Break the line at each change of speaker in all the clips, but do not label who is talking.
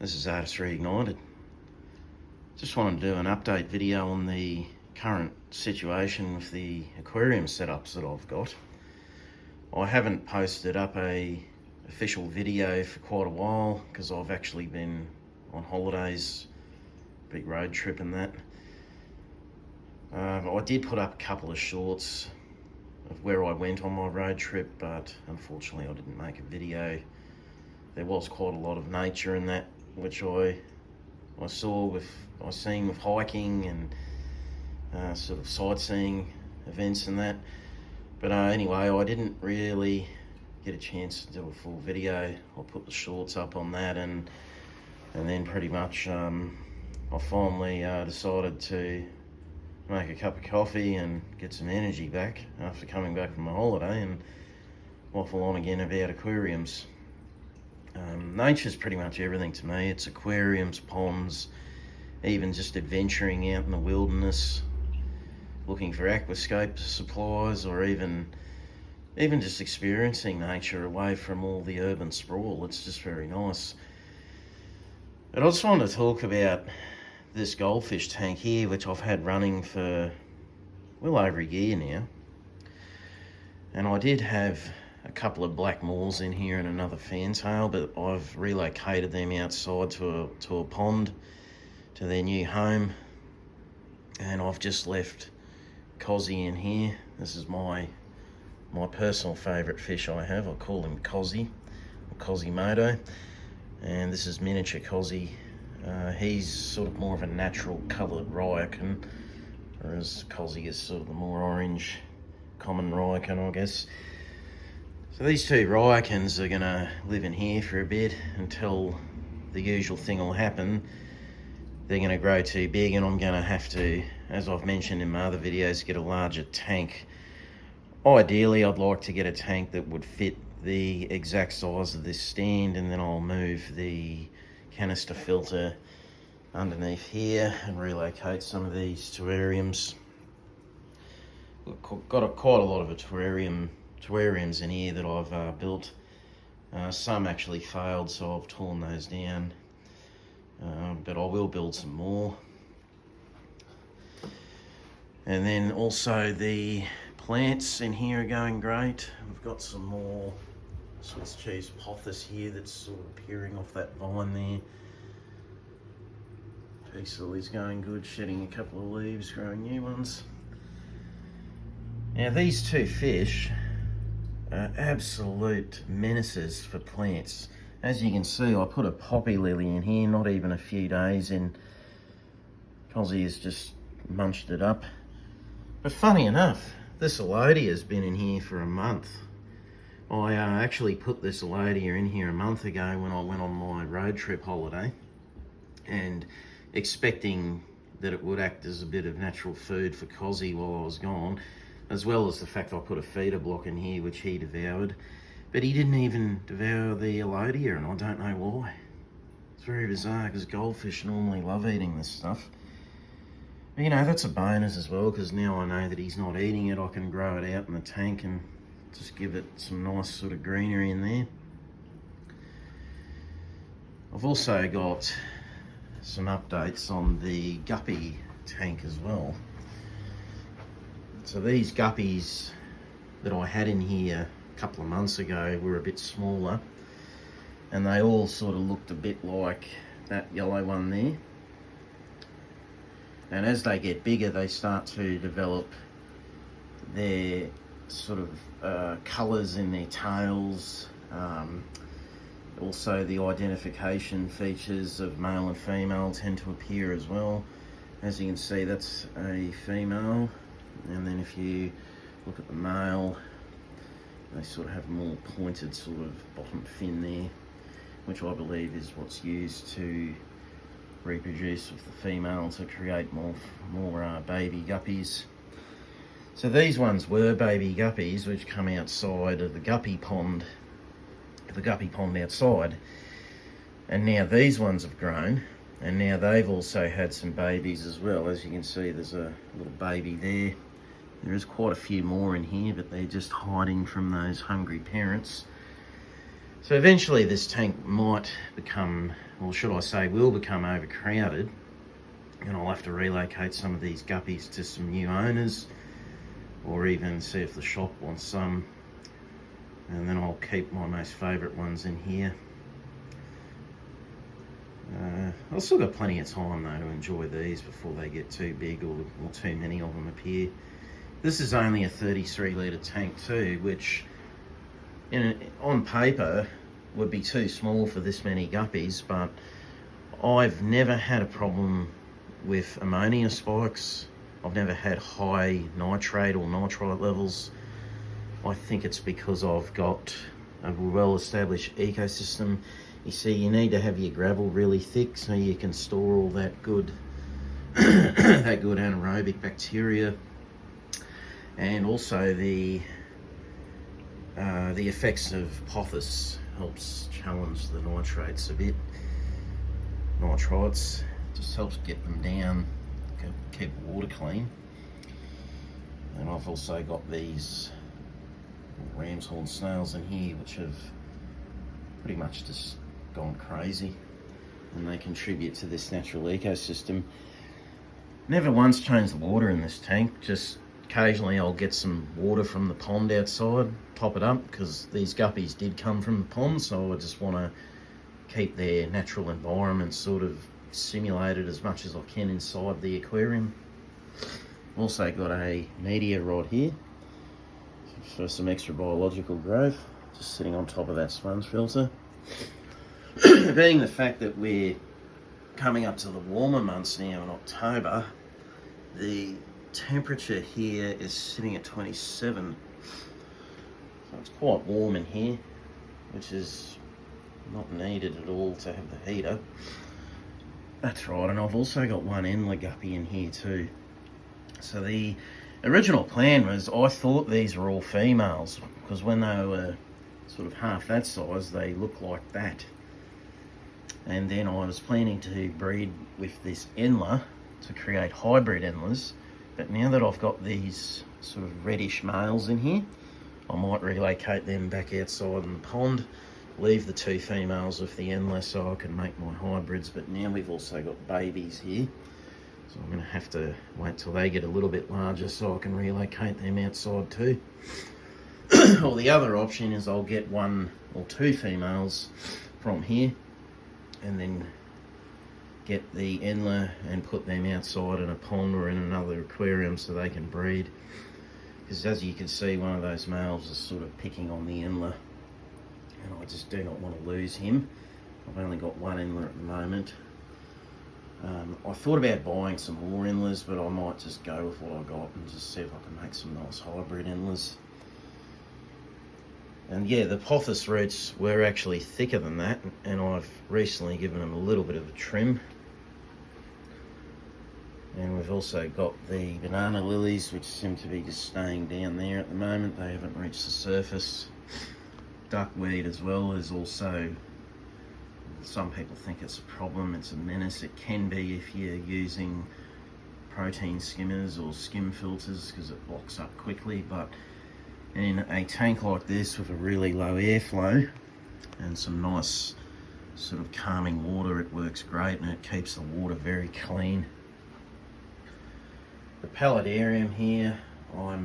This is Artist Reignited. Just wanted to do an update video on the current situation with the aquarium setups that I've got. I haven't posted up a official video for quite a while because I've actually been on holidays, big road trip and that. I did put up a couple of shorts of where I went on my road trip, but unfortunately I didn't make a video. There was quite a lot of nature in that, which I was seeing with hiking and sort of sightseeing events and that. But anyway, I didn't really get a chance to do a full video. I put the shorts up on that, and then pretty much I finally decided to make a cup of coffee and get some energy back after coming back from my holiday and waffle on again about aquariums. Nature's pretty much everything to me. It's aquariums, ponds, even just adventuring out in the wilderness, looking for aquascape supplies, or even just experiencing nature away from all the urban sprawl. It's just very nice. But I just wanted to talk about this goldfish tank here, which I've had running for well over a year now. And I did have a couple of black moors in here and another fantail, but I've relocated them outside to a pond, to their new home, and I've just left Cozzy in here. This is my personal favourite fish I have. I call him Cozzy, or Cosimodo, and this is miniature Cozzy. He's sort of more of a natural coloured Ryokan, whereas Cozzy is sort of the more orange, common Ryokan, I guess. So these two Ryakans are going to live in here for a bit until the usual thing will happen. They're going to grow too big, and I'm going to have to, as I've mentioned in my other videos, get a larger tank. Ideally, I'd like to get a tank that would fit the exact size of this stand, and then I'll move the canister filter underneath here and relocate some of these terrariums. We've got quite a lot of terrariums in here that I've built. Some actually failed, so I've torn those down, but I will build some more. And then also the plants in here are going great. We've got some more Swiss cheese pothos here that's sort of appearing off that vine there. Peace lily's going good, shedding a couple of leaves, growing new ones. Now these two fish are absolute menaces for plants. As you can see, I put a poppy lily in here, not even a few days in. Cozzy has just munched it up. But funny enough, this Alodia has been in here for a month. I actually put this Alodia in here a month ago when I went on my road trip holiday, and expecting that it would act as a bit of natural food for Cozzy while I was gone, as well as the fact I put a feeder block in here which he devoured. But he didn't even devour the Alodia, and I don't know why. It's very bizarre because goldfish normally love eating this stuff. But, you know, that's a bonus as well, because now I know that he's not eating it. I can grow it out in the tank and just give it some nice sort of greenery in there. I've also got some updates on the guppy tank as well. So these guppies that I had in here a couple of months ago were a bit smaller, and they all sort of looked a bit like that yellow one there. And as they get bigger, they start to develop their sort of colours in their tails. Also the identification features of male and female tend to appear as well. As you can see, that's a female. And then if you look at the male, they sort of have a more pointed sort of bottom fin there, which I believe is what's used to reproduce with the female to create more baby guppies. So these ones were baby guppies which come outside of the guppy pond outside, and now these ones have grown, and now they've also had some babies as well. As you can see, there's a little baby there. There is quite a few more in here, but they're just hiding from those hungry parents. So eventually this tank might become, or should I say will become, overcrowded, and I'll have to relocate some of these guppies to some new owners, or even see if the shop wants some, and then I'll keep my most favourite ones in here. I've still got plenty of time though to enjoy these before they get too big, or too many of them appear. This is only a 33 litre tank too, which on paper would be too small for this many guppies, but I've never had a problem with ammonia spikes. I've never had high nitrate or nitrite levels. I think it's because I've got a well-established ecosystem. You see, you need to have your gravel really thick so you can store all that good that good anaerobic bacteria, and also the effects of pothos helps challenge the nitrates a bit. Nitrites just helps get them down, keep the water clean. And I've also got these ram's horn snails in here, which have pretty much just gone crazy, and they contribute to this natural ecosystem. Never once changed the water in this tank, just occasionally I'll get some water from the pond outside, top it up, because these guppies did come from the pond, so I just want to keep their natural environment sort of simulated as much as I can inside the aquarium. Also got a media rod here for some extra biological growth, just sitting on top of that sponge filter. Being the fact that we're coming up to the warmer months now in October, the temperature here is sitting at 27, so it's quite warm in here, which is not needed at all to have the heater. That's right, and I've also got one Endler guppy in here too. So the original plan was, I thought these were all females, because when they were sort of half that size, they look like that. And then I was planning to breed with this Endler to create hybrid Endlers, but now that I've got these sort of reddish males in here, I might relocate them back outside in the pond, leave the two females with the Endler so I can make my hybrids. But now we've also got babies here, so I'm going to have to wait till they get a little bit larger so I can relocate them outside too. Or the other option is I'll get one or two females from here and then get the Endler and put them outside in a pond or in another aquarium so they can breed. Because as you can see, one of those males is sort of picking on the Endler, and I just do not want to lose him. I've only got one Endler at the moment. I thought about buying some more Endlers, but I might just go with what I got and just see if I can make some nice hybrid Endlers. And yeah, the pothos roots were actually thicker than that, and I've recently given them a little bit of a trim. And we've also got the banana lilies, which seem to be just staying down there at the moment. They haven't reached the surface. Duckweed as well is also, some people think it's a problem, it's a menace. It can be if you're using protein skimmers or skim filters, because it blocks up quickly. But in a tank like this with a really low airflow and some nice sort of calming water, it works great, and it keeps the water very clean. The paludarium here, I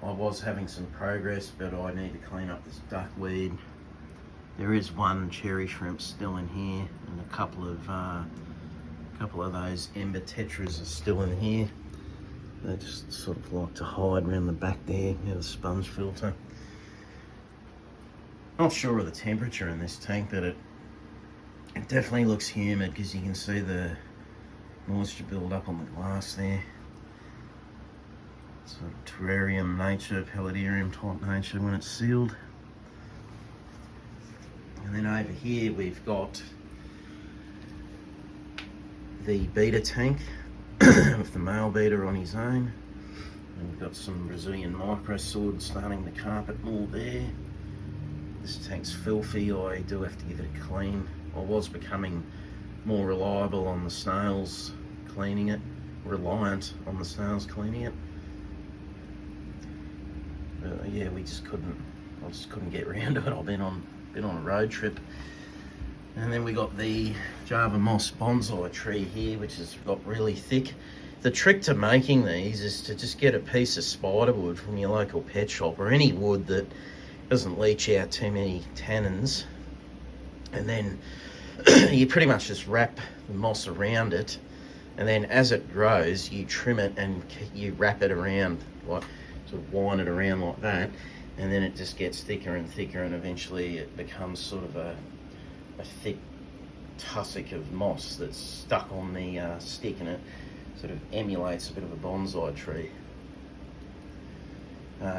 was having some progress, but I need to clean up this duckweed. There is one cherry shrimp still in here, and a couple of those ember tetras are still in here. They just sort of like to hide around the back there near the sponge filter. Not sure of the temperature in this tank, but it definitely looks humid, because you can see the moisture build up on the glass there. Sort of terrarium nature, paludarium type nature when it's sealed. And then over here we've got the beta tank with the male beta on his own. And we've got some Brazilian microsword starting to carpet more there. This tank's filthy, I do have to give it a clean. I was becoming more reliable on the snails cleaning it, reliant on the snails cleaning it. Yeah, I just couldn't get around to it. I've been on been on a road trip. And then we got the Java moss bonsai tree here, which has got really thick. The trick to making these is to just get a piece of spiderwood from your local pet shop, or any wood that doesn't leach out too many tannins, and then you pretty much just wrap the moss around it, and then as it grows you trim it and you wrap it around, like sort of wind it around like that, and then it just gets thicker and thicker, and eventually it becomes sort of a thick tussock of moss that's stuck on the stick, and it sort of emulates a bit of a bonsai tree.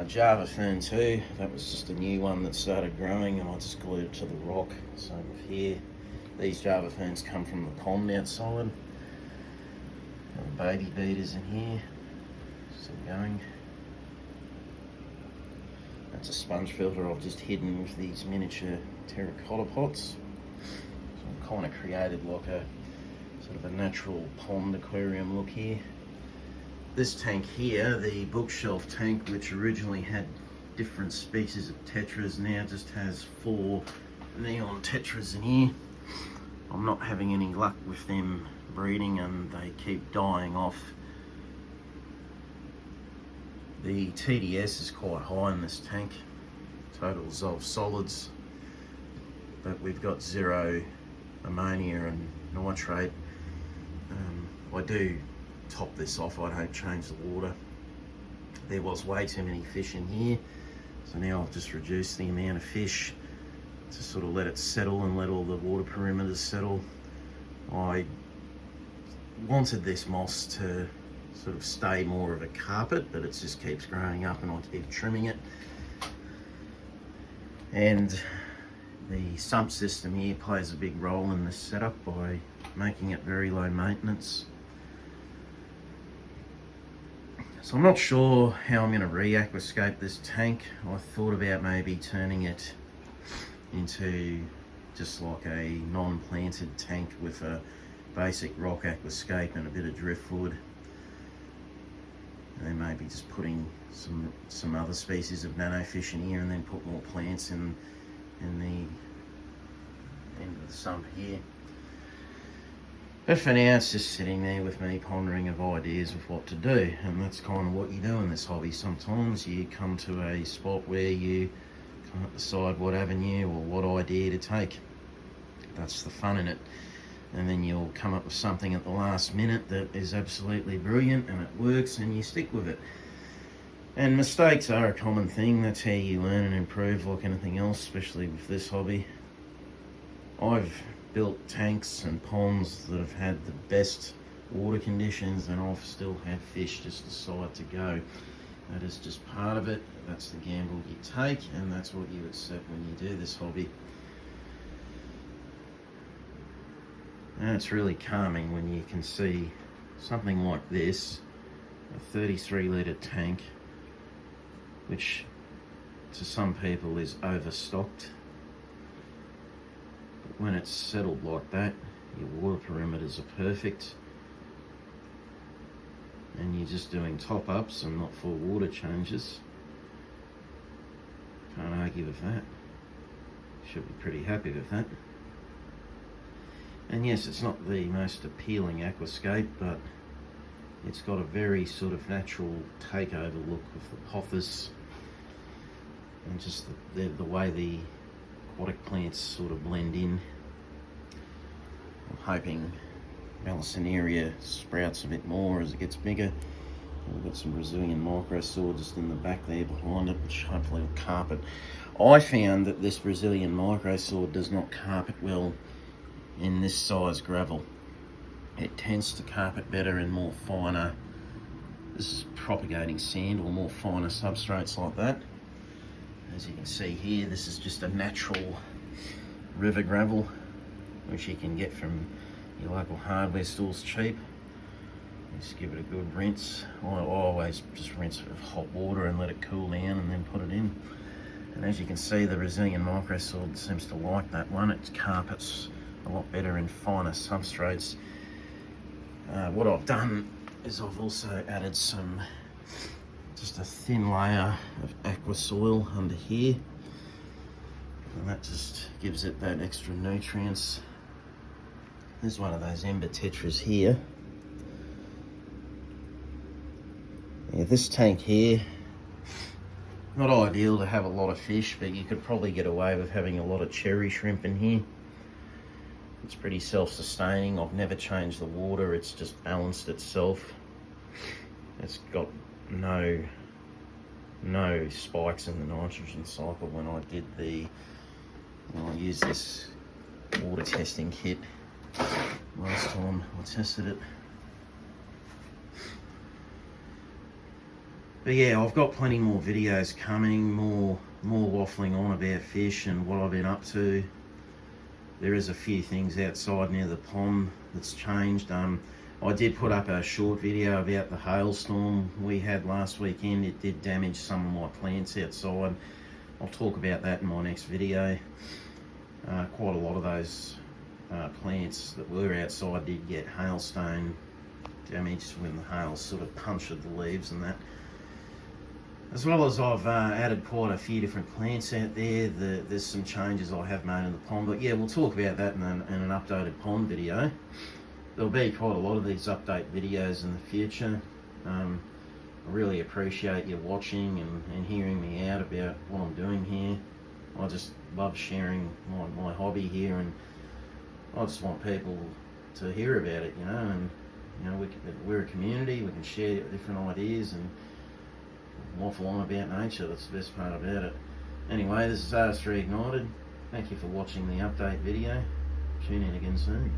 Java fern too, that was just a new one that started growing and I just glued it to the rock. Same with here. These Java ferns come from the pond outside. Baby beeters in here, still going. That's a sponge filter I've just hidden with these miniature terracotta pots. So I've kind of created like a sort of a natural pond aquarium look here. This tank here, the bookshelf tank, which originally had different species of tetras, now just has 4 neon tetras in here. I'm not having any luck with them breeding and they keep dying off. The TDS is quite high in this tank, total dissolved solids, but we've got 0 ammonia and nitrate. I do top this off, I don't change the water. There was way too many fish in here, so now I've just reduced the amount of fish to sort of let it settle and let all the water perimeters settle. I wanted this moss to sort of stay more of a carpet, but it just keeps growing up and I keep trimming it. And the sump system here plays a big role in this setup by making it very low maintenance. So I'm not sure how I'm going to re-aquascape this tank. I thought about maybe turning it into just like a non-planted tank with a basic rock aquascape and a bit of driftwood. And then maybe just putting some other species of nanofish in here, and then put more plants in the end of the sump here. But for now, it's just sitting there with me pondering of ideas of what to do, and that's kind of what you do in this hobby. Sometimes you come to a spot where you can't decide what avenue or what idea to take. That's the fun in it. And then you'll come up with something at the last minute that is absolutely brilliant and it works and you stick with it. And mistakes are a common thing. That's how you learn and improve, like anything else, especially with this hobby. I've built tanks and ponds that have had the best water conditions, and I've still had fish just decide to go. That is just part of it. That's the gamble you take, and that's what you accept when you do this hobby. And it's really calming when you can see something like this, a 33 litre tank, which to some people is overstocked. But when it's settled like that, your water perimeters are perfect, and you're just doing top-ups and not full water changes. Can't argue with that. Should be pretty happy with that. And yes, it's not the most appealing aquascape, but it's got a very sort of natural takeover look with the pothos and just the way the aquatic plants sort of blend in. I'm hoping Melicenaria sprouts a bit more as it gets bigger. We've got some Brazilian microsaur just in the back there behind it, which hopefully will carpet. I found that this Brazilian microsaur does not carpet well in this size gravel. It tends to carpet better in more finer, this is propagating sand or more finer substrates like that. As you can see here, this is just a natural river gravel, which you can get from your local hardware stores cheap. Just give it a good rinse. I always just rinse it with hot water and let it cool down and then put it in. And as you can see, the Brazilian microsaur seems to like that one. It carpets a lot better in finer substrates. What I've done is I've also added just a thin layer of aqua soil under here. and that just gives it that extra nutrients. There's one of those ember tetras here. Yeah, this tank here, not ideal to have a lot of fish, but you could probably get away with having a lot of cherry shrimp in here. It's pretty self-sustaining. I've never changed the water, it's just balanced itself. It's got no spikes in the nitrogen cycle when I did I used this water testing kit last time I tested it. But yeah, I've got plenty more videos coming, more waffling on about fish and what I've been up to. There is a few things outside near the pond that's changed. I did put up a short video about the hailstorm we had last weekend. It did damage some of my plants outside. I'll talk about that in my next video. Quite a lot of those plants that were outside did get hailstone damage when the hail sort of punctured the leaves and that. As well as I've added quite a few different plants out there. There's some changes I have made in the pond, but yeah, we'll talk about that in an updated pond video. There'll be quite a lot of these update videos in the future. I really appreciate you watching and hearing me out about what I'm doing here. I just love sharing my hobby here, and I just want people to hear about it, you know, and you know, we're a community, we can share different ideas and waffle on about nature. That's the best part about it. Anyway, this is Artistry Ignited. Thank you for watching the update video. Tune in again soon.